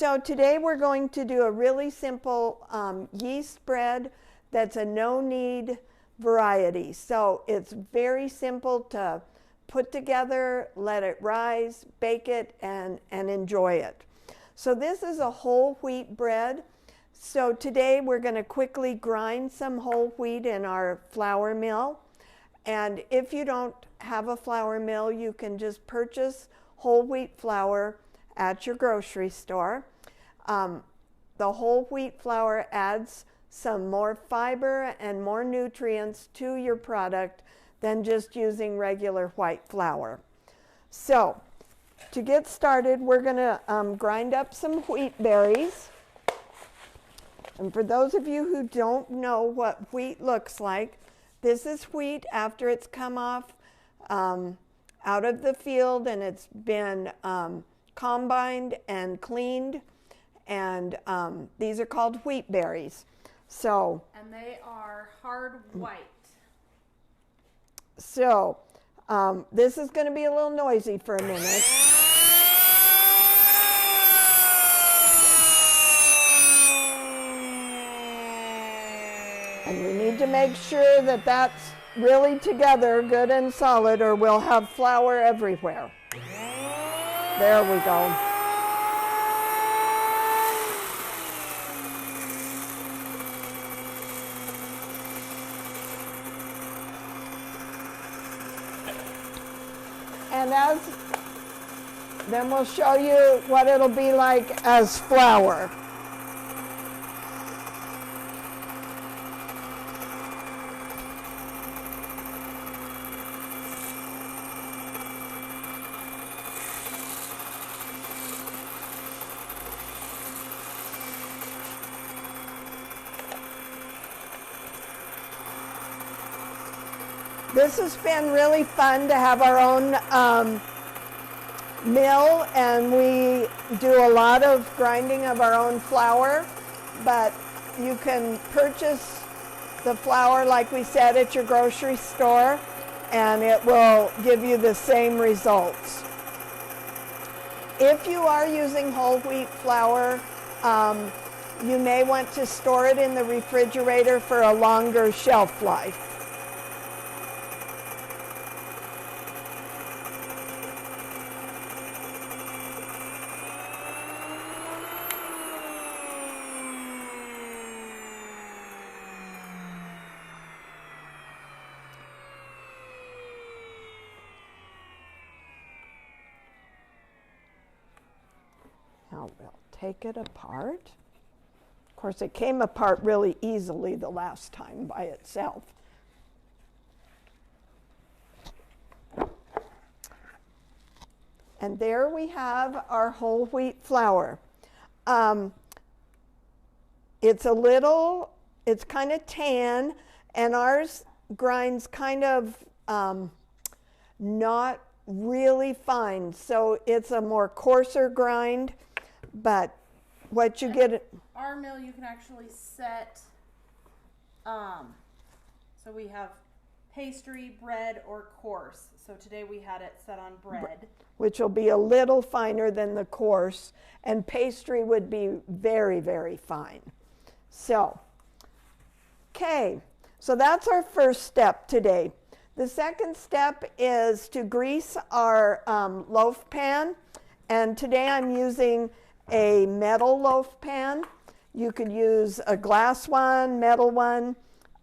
So today we're going to do a really simple yeast bread that's a no-knead variety. So it's very simple to put together, let it rise, bake it, and enjoy it. So this is a whole wheat bread. So today we're going to quickly grind some whole wheat in our flour mill. And if you don't have a flour mill, you can just purchase whole wheat flour at your grocery store. The whole wheat flour adds some more fiber and more nutrients to your product than just using regular white flour. So to get started, we're going to grind up some wheat berries. And for those of you who don't know what wheat looks like, this is wheat after it's come off out of the field and it's been combined and cleaned, and these are called wheat berries. So, and they are hard white. So this is going to be a little noisy for a minute. And we need to make sure that that's really together, good and solid, or we'll have flour everywhere. There we go. And then we'll show you what it'll be like as flour. This has been really fun to have our own mill, and we do a lot of grinding of our own flour, but you can purchase the flour, like we said, at your grocery store, and it will give you the same results. If you are using whole wheat flour, you may want to store it in the refrigerator for a longer shelf life. Now we'll take it apart. Of course, it came apart really easily the last time by itself. And there we have our whole wheat flour. It's kind of tan, and ours grinds kind of not really fine. So it's a more coarser grind. But what you get... Our mill, you can actually set, so we have pastry, bread, or coarse. So today we had it set on bread. Which will be a little finer than the coarse, and pastry would be very, very fine. So, okay, so that's our first step today. The second step is to grease our loaf pan, and today I'm using a metal loaf pan. You could use a glass one, metal one.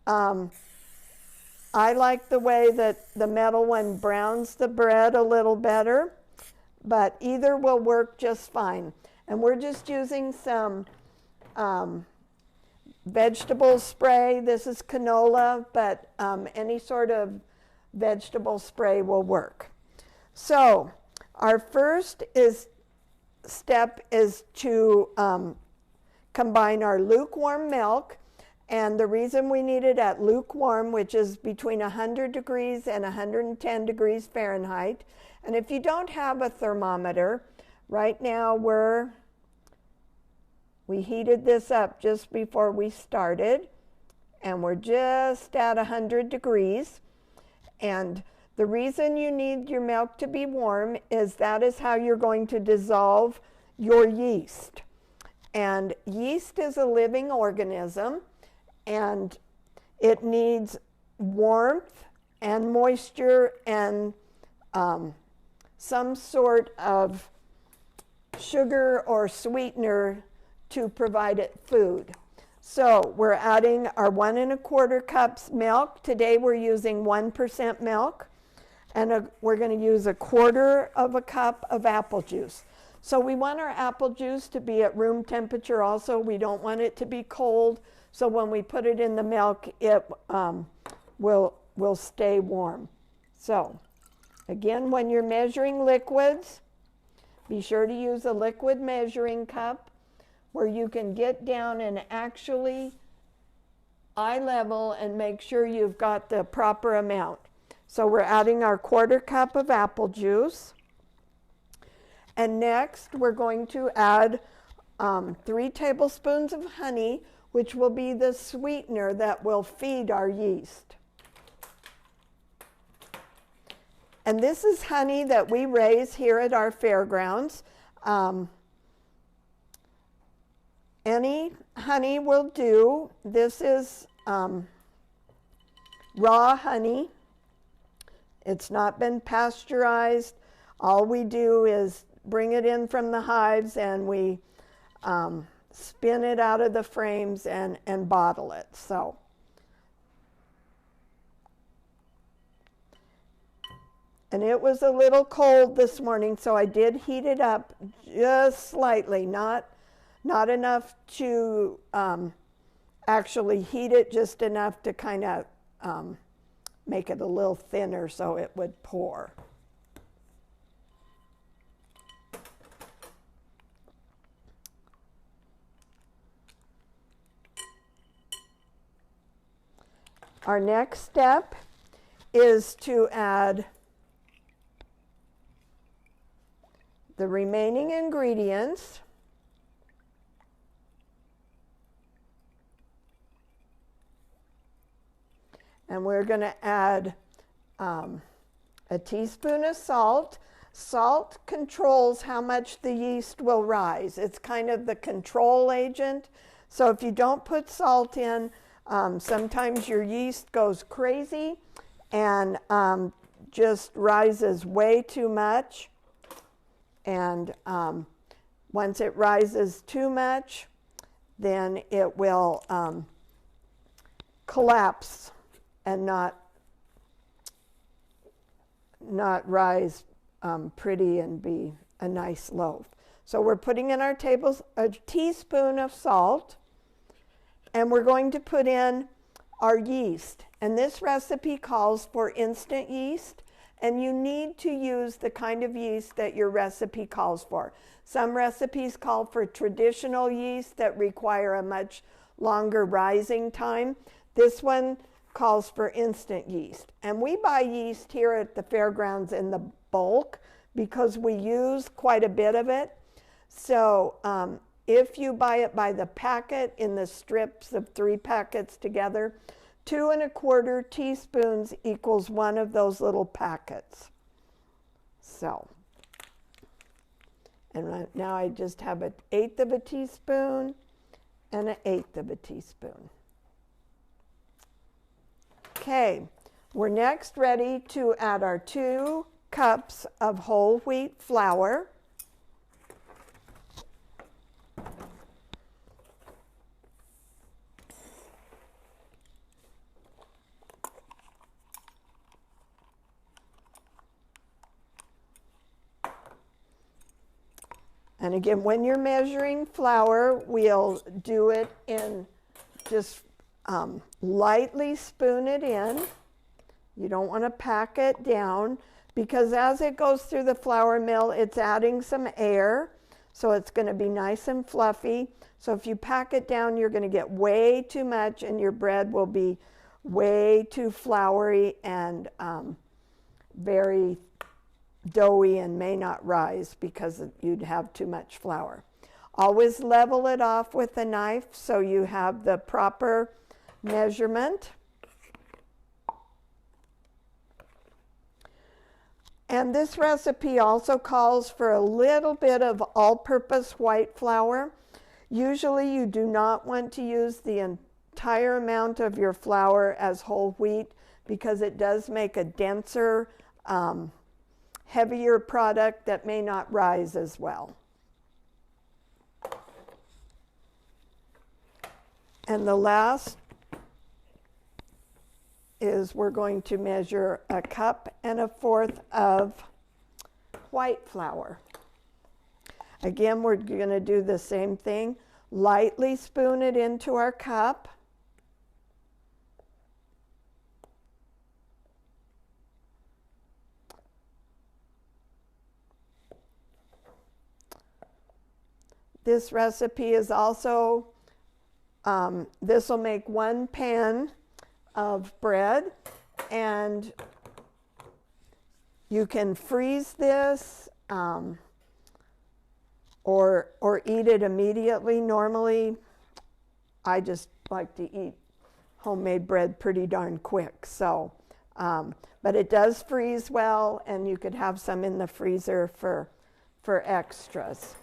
I like the way that the metal one browns the bread a little better, but either will work just fine. And we're just using some vegetable spray. This is canola, but any sort of vegetable spray will work. So our first step is to combine our lukewarm milk, and the reason we need it at lukewarm, which is between 100 degrees and 110 degrees Fahrenheit. And if you don't have a thermometer, right now we heated this up just before we started, and we're just at 100 degrees. And the reason you need your milk to be warm is that is how you're going to dissolve your yeast. And yeast is a living organism, and it needs warmth and moisture and some sort of sugar or sweetener to provide it food. So we're adding our 1 1/4 cups milk. Today we're using 1% milk, and we're going to use 1/4 of a cup of apple juice. So we want our apple juice to be at room temperature also. We don't want it to be cold, so when we put it in the milk, it will stay warm. So again, when you're measuring liquids, be sure to use a liquid measuring cup where you can get down and actually eye level and make sure you've got the proper amount. So we're adding our 1/4 cup of apple juice. And next we're going to add 3 tablespoons of honey, which will be the sweetener that will feed our yeast. And this is honey that we raise here at our fairgrounds. Any honey will do. This is raw honey. It's not been pasteurized. All we do is bring it in from the hives, and we spin it out of the frames and bottle it. So and it was a little cold this morning, so I did heat it up just slightly, not enough to actually heat it, just enough to kind of make it a little thinner so it would pour. Our next step is to add the remaining ingredients. And we're going to add a teaspoon of salt. Salt controls how much the yeast will rise. It's kind of the control agent. So if you don't put salt in, sometimes your yeast goes crazy and just rises way too much. And once it rises too much, then it will collapse and not rise pretty and be a nice loaf. So we're putting in a teaspoon of salt, and we're going to put in our yeast. And this recipe calls for instant yeast, and you need to use the kind of yeast that your recipe calls for. Some recipes call for traditional yeast that require a much longer rising time. This one calls for instant yeast. And we buy yeast here at the fairgrounds in the bulk because we use quite a bit of it. So if you buy it by the packet in the strips of 3 packets together, 2 1/4 teaspoons equals 1 of those little packets. So, and now I just have 1/8 of a teaspoon and 1/8 of a teaspoon. Okay, we're next ready to add our 2 cups of whole wheat flour. And again, when you're measuring flour, we'll do it in just lightly spoon it in. You don't want to pack it down because as it goes through the flour mill, it's adding some air. So it's going to be nice and fluffy. So if you pack it down, you're going to get way too much and your bread will be way too floury and very doughy and may not rise because you'd have too much flour. Always level it off with a knife so you have the proper measurement. And this recipe also calls for a little bit of all-purpose white flour. Usually you do not want to use the entire amount of your flour as whole wheat because it does make a denser, heavier product that may not rise as well. And the last is we're going to measure 1 1/4 cups of white flour. Again, we're going to do the same thing. Lightly spoon it into our cup. This recipe is also, this will make 1 pan of bread, and you can freeze this or eat it immediately. Normally, I just like to eat homemade bread pretty darn quick. So, but it does freeze well, and you could have some in the freezer for extras.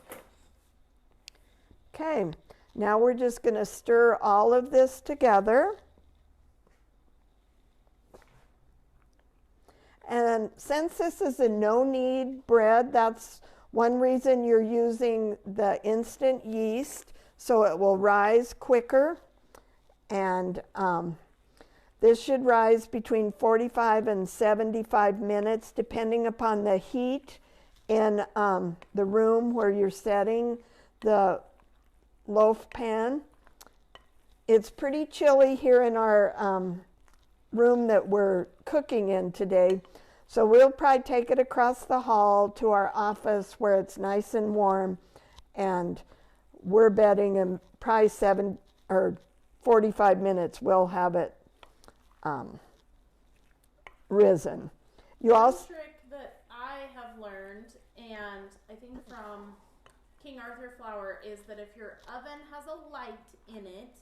Okay, now we're just going to stir all of this together. And since this is a no-knead bread, that's one reason you're using the instant yeast, so it will rise quicker. And this should rise between 45 and 75 minutes, depending upon the heat in the room where you're setting the loaf pan. It's pretty chilly here in our room that we're cooking in today, so we'll probably take it across the hall to our office where it's nice and warm, and we're betting in probably 7 or 45 minutes we'll have it risen. You also trick that I have learned, and I think from King Arthur flour, is that if your oven has a light in it,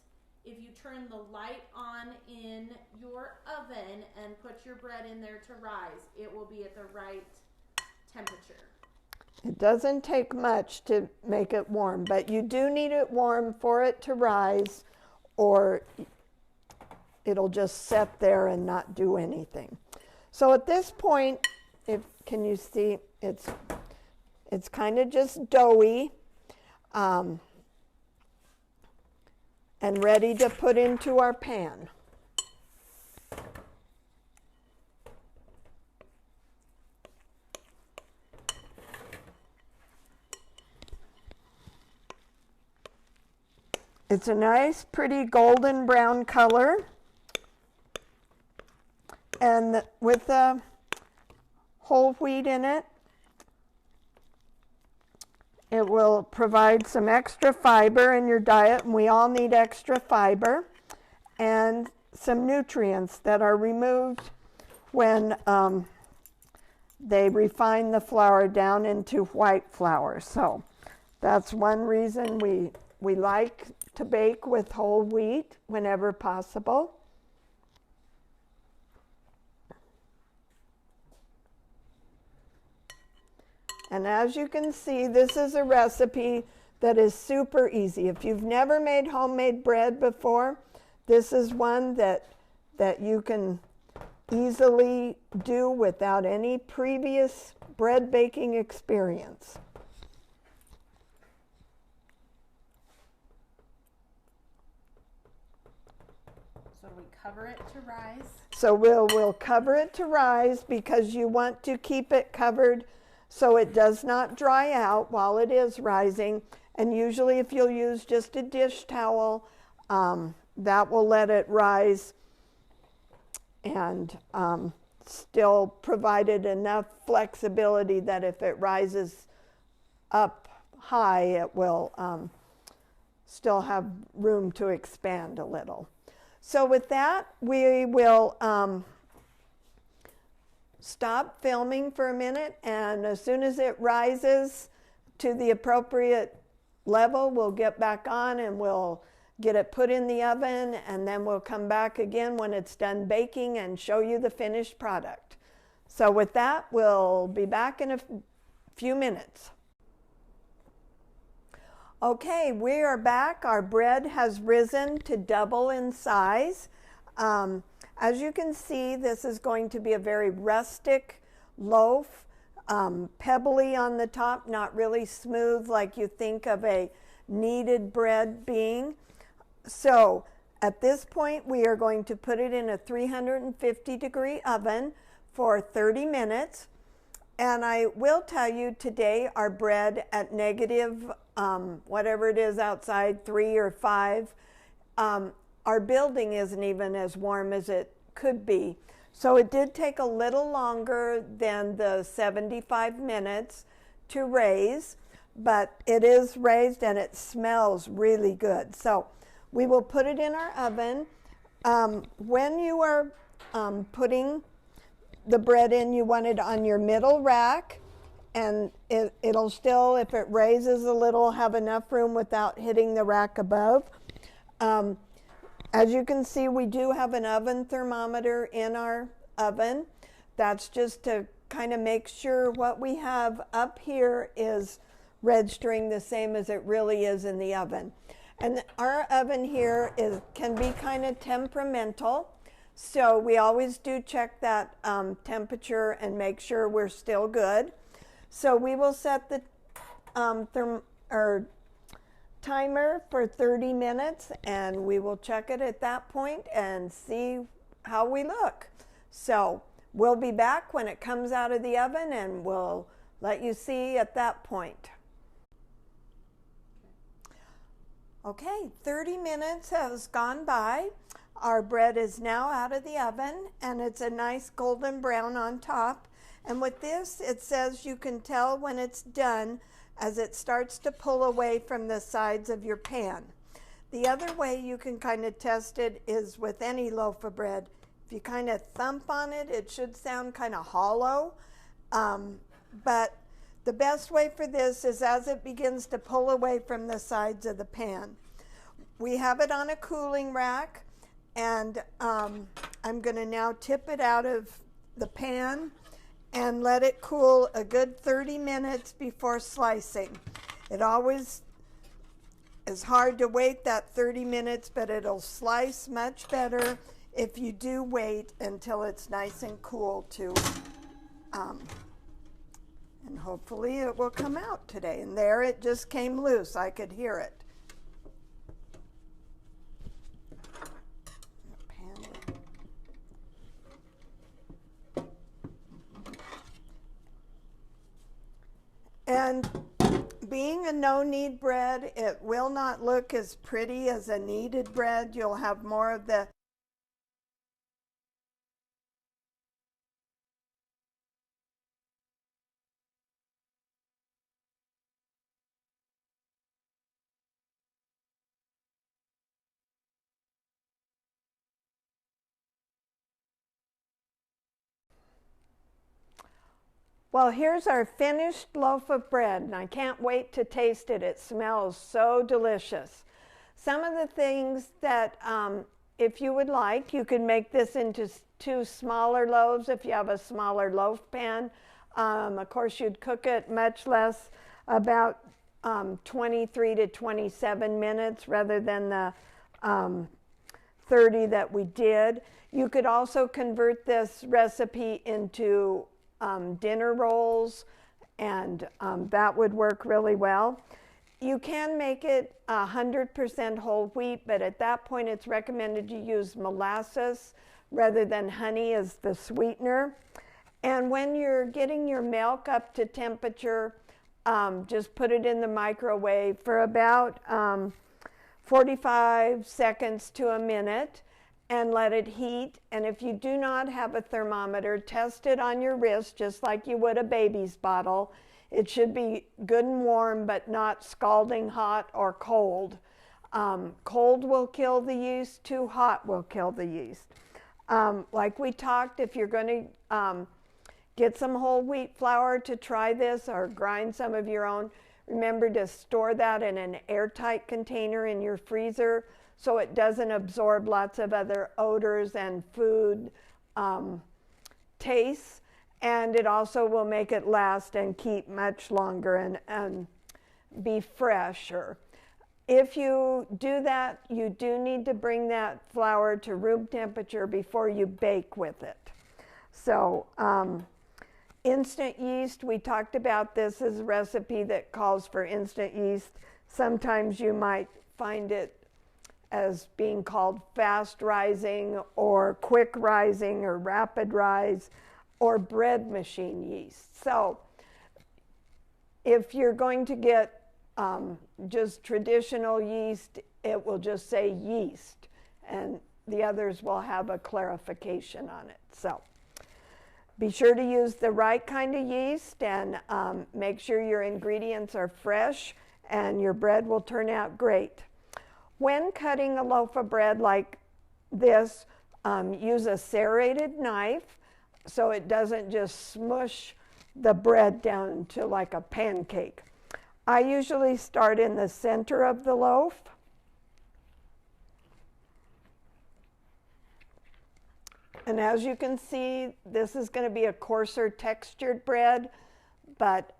if you turn the light on in your oven and put your bread in there to rise, it will be at the right temperature. It doesn't take much to make it warm, but you do need it warm for it to rise, or it'll just sit there and not do anything. So at this point, can you see, it's kind of just doughy. And ready to put into our pan. It's a nice, pretty golden brown color. And with the whole wheat in it, it will provide some extra fiber in your diet, and we all need extra fiber, and some nutrients that are removed when they refine the flour down into white flour. So that's one reason we like to bake with whole wheat whenever possible. And as you can see, this is a recipe that is super easy. If you've never made homemade bread before, this is one that you can easily do without any previous bread baking experience. So do we cover it to rise? So we'll cover it to rise because you want to keep it covered so it does not dry out while it is rising. And usually if you'll use just a dish towel, that will let it rise and still provided enough flexibility that if it rises up high, it will still have room to expand a little. So with that, we will stop filming for a minute, and as soon as it rises to the appropriate level, we'll get back on and we'll get it put in the oven, and then we'll come back again when it's done baking and show you the finished product. So with that, we'll be back in a few minutes. Okay, we are back. Our bread has risen to double in size. As you can see, this is going to be a very rustic loaf, pebbly on the top, not really smooth like you think of a kneaded bread being. So at this point, we are going to put it in a 350-degree oven for 30 minutes. And I will tell you today, our bread at negative, whatever it is outside, 3 or 5, our building isn't even as warm as it could be. So it did take a little longer than the 75 minutes to raise, but it is raised and it smells really good. So we will put it in our oven. When you are putting the bread in, you want it on your middle rack, and it'll still, if it raises a little, have enough room without hitting the rack above. As you can see, we do have an oven thermometer in our oven. That's just to kind of make sure what we have up here is registering the same as it really is in the oven. And our oven here can be kind of temperamental. So we always do check that temperature and make sure we're still good. So we will set the timer for 30 minutes, and we will check it at that point and see how we look. So we'll be back when it comes out of the oven, and we'll let you see at that point. Okay, 30 minutes has gone by. Our bread is now out of the oven, and it's a nice golden brown on top. And with this, it says you can tell when it's done as it starts to pull away from the sides of your pan. The other way you can kind of test it is with any loaf of bread. If you kind of thump on it, it should sound kind of hollow. But the best way for this is as it begins to pull away from the sides of the pan. We have it on a cooling rack. And I'm going to now tip it out of the pan and let it cool a good 30 minutes before slicing. It always is hard to wait that 30 minutes, but it'll slice much better if you do wait until it's nice and cool and hopefully it will come out today. And there it just came loose. I could hear it. And being a no-knead bread, it will not look as pretty as a kneaded bread. You'll have more of the Well, here's our finished loaf of bread, and I can't wait to taste it. It smells so delicious. Some of the things that, if you would like, you could make this into 2 smaller loaves if you have a smaller loaf pan. Of course, you'd cook it much less, about 23 to 27 minutes rather than the 30 that we did. You could also convert this recipe into dinner rolls, and that would work really well. You can make it 100% whole wheat, but at that point it's recommended you use molasses rather than honey as the sweetener. And when you're getting your milk up to temperature, just put it in the microwave for about 45 seconds to a minute and let it heat. And if you do not have a thermometer, test it on your wrist just like you would a baby's bottle. It should be good and warm, but not scalding hot or cold. Cold will kill the yeast, too hot will kill the yeast. Like we talked, if you're going to get some whole wheat flour to try this or grind some of your own, remember to store that in an airtight container in your freezer so it doesn't absorb lots of other odors and food tastes. And it also will make it last and keep much longer and be fresher. if you do that, you do need to bring that flour to room temperature before you bake with it. So instant yeast, we talked about this as a recipe that calls for instant yeast. Sometimes you might find it as being called fast rising or quick rising or rapid rise or bread machine yeast. So if you're going to get just traditional yeast, it will just say yeast, and the others will have a clarification on it. So be sure to use the right kind of yeast, and make sure your ingredients are fresh, and your bread will turn out great. When cutting a loaf of bread like this, use a serrated knife so it doesn't just smush the bread down to like a pancake. I usually start in the center of the loaf. And as you can see, this is going to be a coarser textured bread, but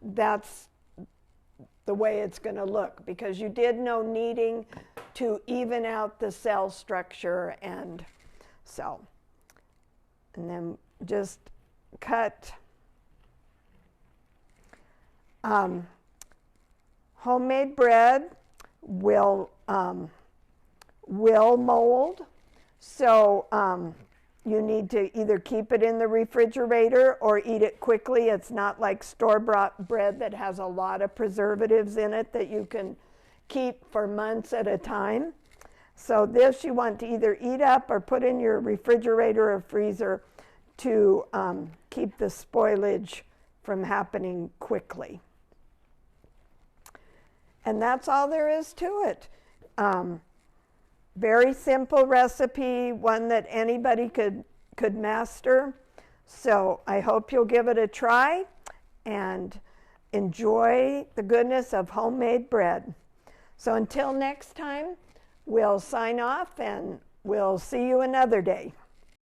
that's the way it's going to look, because you did no kneading to even out the cell structure, and so, and then just cut homemade bread will mold, so you need to either keep it in the refrigerator or eat it quickly. It's not like store-bought bread that has a lot of preservatives in it that you can keep for months at a time. So this you want to either eat up or put in your refrigerator or freezer to keep the spoilage from happening quickly. And that's all there is to it. Very simple recipe, one that anybody could master. So I hope you'll give it a try and enjoy the goodness of homemade bread. So until next time, we'll sign off and we'll see you another day.